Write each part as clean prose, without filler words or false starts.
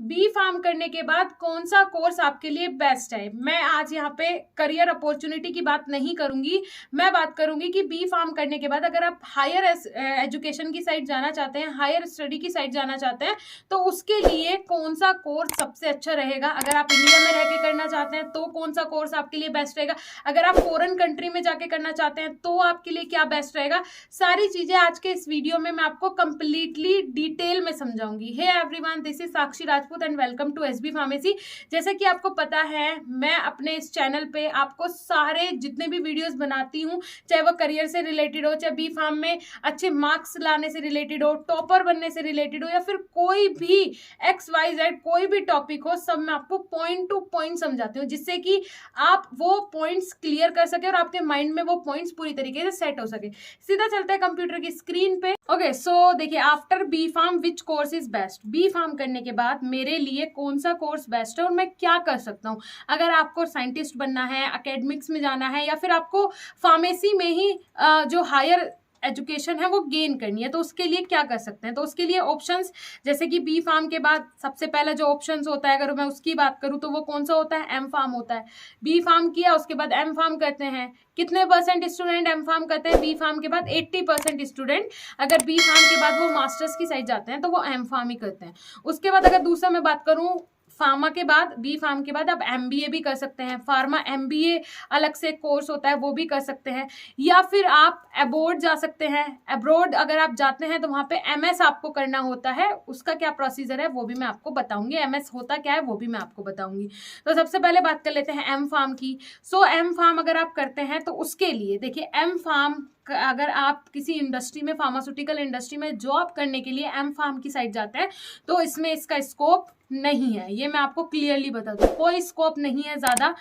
B pharm करने के बाद कौन सा कोर्स आपके लिए बेस्ट है। मैं आज यहाँ पे करियर अपॉर्चुनिटी की बात नहीं करूंगी, मैं बात करूंगी कि बी फार्म करने के बाद अगर आप हायर एजुकेशन की साइड जाना चाहते हैं, हायर स्टडी की साइड जाना चाहते हैं, तो उसके लिए कौन सा कोर्स सबसे अच्छा रहेगा। अगर आप इंडिया में रह के करना चाहते हैं तो कौन सा कोर्स आपके लिए बेस्ट रहेगा, अगर आप फॉरेन कंट्री में जाके करना चाहते हैं तो आपके लिए क्या बेस्ट रहेगा, सारी चीजें आज के इस वीडियो में मैं आपको कंप्लीटली डिटेल में समझाऊंगी। Hey everyone, this is Sakshi Rajput and welcome to SB pharmacy. जैसे कि आपको पता है, मैं अपने इस चैनल पे आपको सारे जितने भी वीडियोस बनाती हूँ, चाहे वो करियर से रिलेटेड हो, चाहे बी फार्म में अच्छे मार्क्स लाने से रिलेटेड हो, टॉपर बनने से रिलेटेड हो, या फिर कोई भी XYZ कोई भी टॉपिक हो, सब मैं आपको पॉइंट टू पॉइंट समझाती हूँ, जिससे कि आप वो पॉइंट्स क्लियर कर सके और आपके माइंड में वो पॉइंट्स पूरी तरीके से सेट हो सके। सीधा चलते हैं कंप्यूटर की स्क्रीन पे। ओके, सो देखिए, after B pharm which course is best. B pharm करने के बाद मेरे लिए कौन सा कोर्स बेस्ट है और मैं क्या कर सकता हूँ। अगर आपको साइंटिस्ट बनना है, एकेडमिक्स में जाना है, या फिर आपको फार्मेसी में ही जो हायर एजुकेशन है वो गेन करनी है, तो उसके लिए क्या कर सकते हैं। तो उसके लिए ऑप्शंस, जैसे कि बी फार्म के बाद सबसे पहला जो ऑप्शंस होता है, अगर मैं उसकी बात करूं तो वो कौन सा होता है, एम फार्म होता है। बी फार्म किया, उसके बाद एम फार्म करते हैं। कितने परसेंट स्टूडेंट एम फार्म करते हैं बी फार्म के बाद? 80% स्टूडेंट अगर बी फार्म के बाद वो मास्टर्स की साइड जाते हैं तो वो एम फार्म ही करते हैं। उसके बाद अगर दूसरा मैं बात करूं, फार्मा के बाद, बी फार्म के बाद आप MBA भी कर सकते हैं। फार्मा MBA अलग से कोर्स होता है, वो भी कर सकते हैं। या फिर आप अब्रॉड जा सकते हैं। अब्रॉड अगर आप जाते हैं तो वहां पे MS आपको करना होता है, उसका क्या प्रोसीजर है वो भी मैं आपको बताऊंगी। MS होता क्या है वो भी मैं आपको बताऊंगी। तो सबसे पहले बात कर लेते हैं एम फार्म की। सो एम फार्म अगर आप करते हैं तो उसके लिए देखिए, एम फार्म अगर आप किसी इंडस्ट्री में, फार्मास्यूटिकल इंडस्ट्री में जॉब करने के लिए एम फार्म की साइड जाते हैं तो इसमें इसका स्कोप नहीं है, ये मैं आपको क्लियरली बता दूं, कोई स्कोप नहीं है ज्यादा।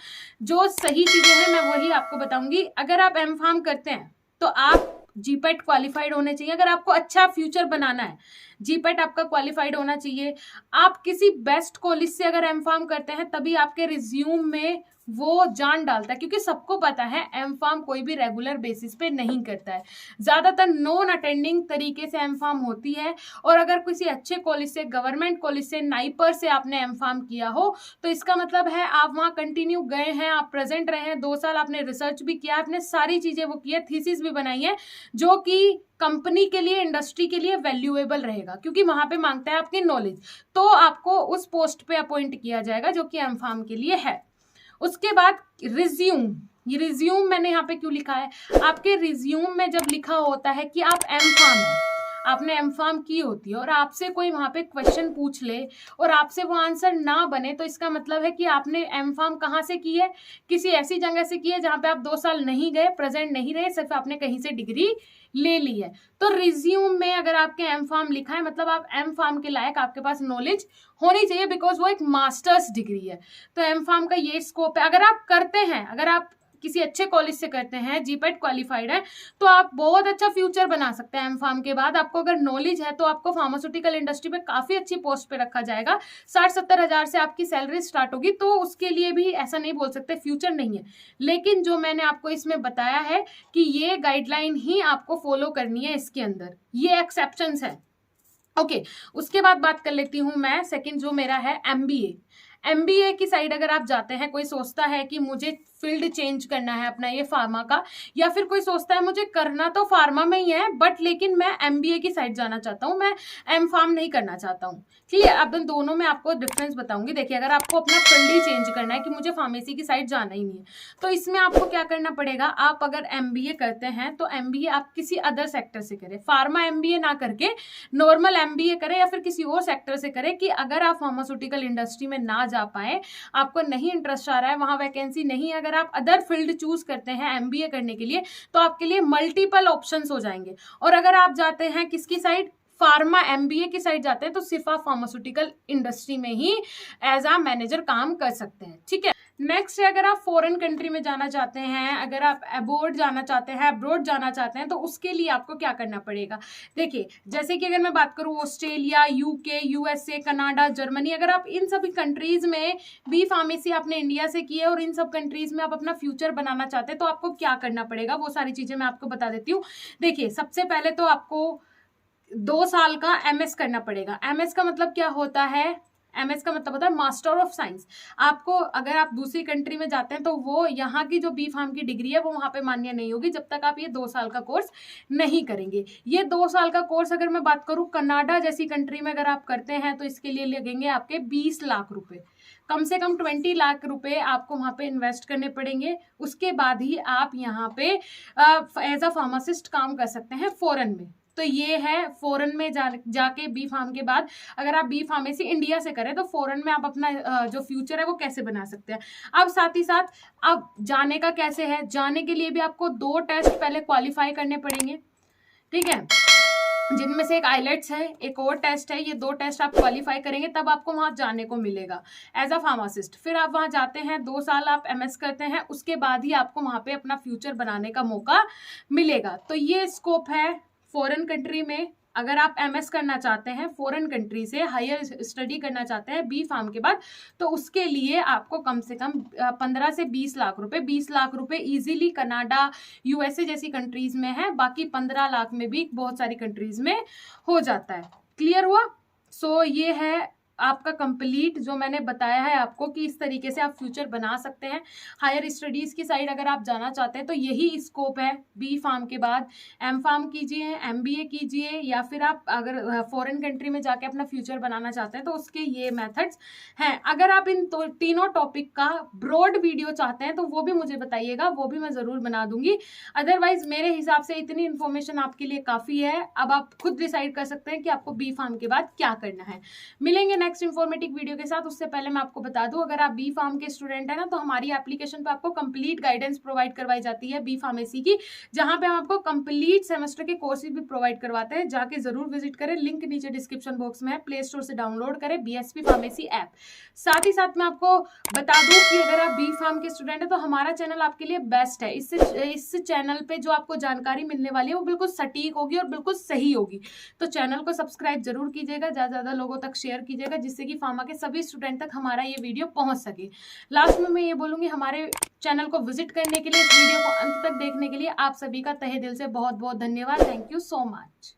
जो सही चीजें हैं मैं वही आपको बताऊंगी। अगर आप एम फार्म करते हैं तो आप जीपेट क्वालिफाइड होने चाहिए। अगर आपको अच्छा फ्यूचर बनाना है, जीपेट आपका क्वालिफाइड होना चाहिए। आप किसी बेस्ट कॉलेज से अगर एम फार्म करते हैं तभी आपके रिज्यूम में वो जान डालता है, क्योंकि सबको पता है एम फार्म कोई भी रेगुलर बेसिस पे नहीं करता है, ज्यादातर नॉन अटेंडिंग तरीके से एम फार्म होती है। और अगर किसी अच्छे कॉलेज से, गवर्नमेंट कॉलेज से, नाइपर से आपने एम फार्म किया हो तो इसका मतलब है आप वहां कंटिन्यू गए हैं, आप प्रेजेंट रहे हैं 2 साल, आपने रिसर्च भी किया, आपने सारी चीजें वो की है, थीसिस भी बनाई है, जो कि कंपनी के लिए, इंडस्ट्री के लिए वैल्यूएबल रहेगा, क्योंकि वहां पे मांगता है आपकी नॉलेज। तो आपको उस पोस्ट पे अपॉइंट किया जाएगा जो कि एम फार्म के लिए है। उसके बाद रिज्यूम, ये रिज्यूम मैंने यहाँ पे क्यों लिखा है, आपके रिज्यूम में जब लिखा होता है कि आप एम फार्म है, आपने एम फार्म की होती है, और आपसे कोई वहां पे क्वेश्चन पूछ ले और आपसे वो आंसर ना बने, तो इसका मतलब है कि आपने एम फार्म कहाँ से की है, किसी ऐसी जगह से की है जहां पे आप 2 साल नहीं गए, प्रेजेंट नहीं रहे, सिर्फ आपने कहीं से डिग्री ले ली है। तो रिज्यूम में अगर आपके एम फार्म लिखा है मतलब आप एम फार्म के लायक, आपके पास नॉलेज होनी चाहिए, बिकॉज वो एक मास्टर्स डिग्री है। तो एम फार्म का ये स्कोप है। अगर आप करते हैं, अगर आप किसी अच्छे कॉलेज से करते हैं, जीपेट क्वालिफाइड है, तो आप बहुत अच्छा फ्यूचर बना सकते हैं। एम फार्म के बाद आपको अगर नॉलेज है तो आपको फार्मास्यूटिकल इंडस्ट्री पे काफी अच्छी पोस्ट पे रखा जाएगा। 60-70 हजार से आपकी सैलरी स्टार्ट होगी, तो उसके लिए भी ऐसा नहीं बोल सकते फ्यूचर नहीं है। लेकिन जो मैंने आपको इसमें बताया है कि ये गाइडलाइन ही आपको फॉलो करनी है, इसके अंदर ये एक्सेप्शंस है। ओके, उसके बाद बात कर लेती हूं मैं सेकंड, जो मेरा है MBA की साइड अगर आप जाते हैं, कोई सोचता है कि मुझे फील्ड चेंज करना है अपना ये फार्मा का, या फिर कोई सोचता है मुझे करना तो फार्मा में ही है बट लेकिन मैं MBA की साइड जाना चाहता हूँ, मैं एम फार्म नहीं करना चाहता हूँ। ठीक है, अब दोनों में आपको डिफरेंस बताऊंगी। देखिए, अगर आपको अपना फील्ड ही चेंज करना है कि मुझे फार्मेसी की साइड जाना ही नहीं है, तो इसमें आपको क्या करना पड़ेगा, आप अगर MBA करते हैं तो MBA आप किसी अदर सेक्टर से करें, फार्मा MBA ना करके नॉर्मल MBA करें, या फिर किसी और सेक्टर से करें कि अगर आप फार्मास्यूटिकल इंडस्ट्री में ना जा पाए, आपको नहीं इंटरेस्ट आ रहा है, वहां वैकेंसी नहीं है, अगर आप अदर फील्ड चूज करते हैं MBA करने के लिए, तो आपके लिए मल्टीपल ऑप्शंस हो जाएंगे। और अगर आप जाते हैं किसकी साइड, फार्मा MBA की साइड जाते हैं, तो सिर्फ आप फार्मास्यूटिकल इंडस्ट्री में ही एज अ मैनेजर काम कर सकते हैं। ठीक है, नेक्स्ट है, अगर आप फॉरेन कंट्री में जाना चाहते हैं, अगर आप अब्रॉड जाना चाहते हैं, अब्रॉड जाना चाहते हैं, तो उसके लिए आपको क्या करना पड़ेगा। देखिए, जैसे कि अगर मैं बात करूं Australia, UK, USA, Canada, Germany, अगर आप इन सभी कंट्रीज में बी फार्मेसी आपने इंडिया से की है और इन सब कंट्रीज में आप अपना फ्यूचर बनाना चाहते हैं, तो आपको क्या करना पड़ेगा, वो सारी चीजें मैं आपको बता देती हूँ। देखिए, सबसे पहले तो आपको 2 साल का MS करना पड़ेगा। MS का मतलब क्या होता है, MS का मतलब होता है मास्टर ऑफ साइंस। आपको अगर आप दूसरी कंट्री में जाते हैं तो वो यहाँ की जो बी फार्म की डिग्री है वो वहाँ पे मान्य नहीं होगी जब तक आप ये 2 साल का कोर्स नहीं करेंगे। ये 2 साल का कोर्स अगर मैं बात करूँ कनाडा जैसी कंट्री में अगर आप करते हैं तो इसके लिए लगेंगे आपके 20 लाख रुपए, कम से कम 20 लाख रुपए आपको वहाँ पे इन्वेस्ट करने पड़ेंगे। उसके बाद ही आप यहाँ पे एज अ फार्मासिस्ट काम कर सकते हैं फॉरेन में। तो ये है फॉरेन में जाके बी फार्म के बाद अगर आप बी फार्मेसी इंडिया से करें तो फॉरेन में आप अपना जो फ्यूचर है वो कैसे बना सकते हैं। अब साथ ही साथ अब जाने का कैसे है, जाने के लिए भी आपको 2 टेस्ट पहले क्वालिफाई करने पड़ेंगे, ठीक है, जिनमें से एक आइलेट्स है, एक और टेस्ट है। ये 2 टेस्ट आप क्वालिफाई करेंगे तब आपको वहां जाने को मिलेगा एज अ फार्मासिस्ट। फिर आप वहां जाते हैं, 2 साल आप MS करते हैं, उसके बाद ही आपको वहां पे अपना फ्यूचर बनाने का मौका मिलेगा। तो ये स्कोप है फॉरेन कंट्री में। अगर आप MS करना चाहते हैं फॉरेन कंट्री से, हायर स्टडी करना चाहते हैं बी फार्म के बाद, तो उसके लिए आपको कम से कम 15 से 20 लाख रुपए, 20 लाख रुपए इजीली कनाडा USA जैसी कंट्रीज में है, बाकी 15 लाख में भी बहुत सारी कंट्रीज में हो जाता है। क्लियर हुआ? सो ये है आपका कंप्लीट जो मैंने बताया है आपको कि इस तरीके से आप फ्यूचर बना सकते हैं। हायर स्टडीज़ की साइड अगर आप जाना चाहते हैं तो यही स्कोप है। बी फार्म के बाद M फार्म कीजिए, MBA कीजिए, या फिर आप अगर फॉरेन कंट्री में जाके अपना फ्यूचर बनाना चाहते हैं तो उसके ये मेथड्स हैं। अगर आप इन तीनों टॉपिक का ब्रॉड वीडियो चाहते हैं तो वो भी मुझे बताइएगा, वो भी मैं ज़रूर बना दूंगी। अदरवाइज मेरे हिसाब से इतनी इन्फॉर्मेशन आपके लिए काफ़ी है। अब आप खुद डिसाइड कर सकते हैं कि आपको बी फार्म के बाद क्या करना है। मिलेंगे नेक्स्ट इंफॉर्मेटिव वीडियो के साथ। उससे पहले मैं आपको बता दूं, अगर आप बी फार्म के स्टूडेंट हैं ना तो हमारी एप्लीकेशन पे आपको कंप्लीट गाइडेंस प्रोवाइड करवाई जाती है बी फार्मेसी की, जहां पे हम आपको कंप्लीट सेमेस्टर के कोर्सेज भी प्रोवाइड करवाते हैं। जाके जरूर विजिट करें, लिंक नीचे डिस्क्रिप्शन बॉक्स में है, प्ले स्टोर से डाउनलोड करें BSP फार्मेसी ऐप। साथ ही साथ मैं आपको बता दूं कि अगर आप बी फार्म के स्टूडेंट है तो हमारा चैनल आपके लिए बेस्ट है। इस चैनल पे जो आपको जानकारी मिलने वाली है वो बिल्कुल सटीक होगी और बिल्कुल सही होगी। तो चैनल को सब्सक्राइब जरूर कीजिएगा, ज्यादा लोगों तक शेयर कीजिएगा, जिससे कि फार्मा के सभी स्टूडेंट तक हमारा ये वीडियो पहुंच सके। लास्ट में मैं ये बोलूंगी, हमारे चैनल को विजिट करने के लिए, इस वीडियो को अंत तक देखने के लिए आप सभी का तहे दिल से बहुत बहुत धन्यवाद। Thank you so much.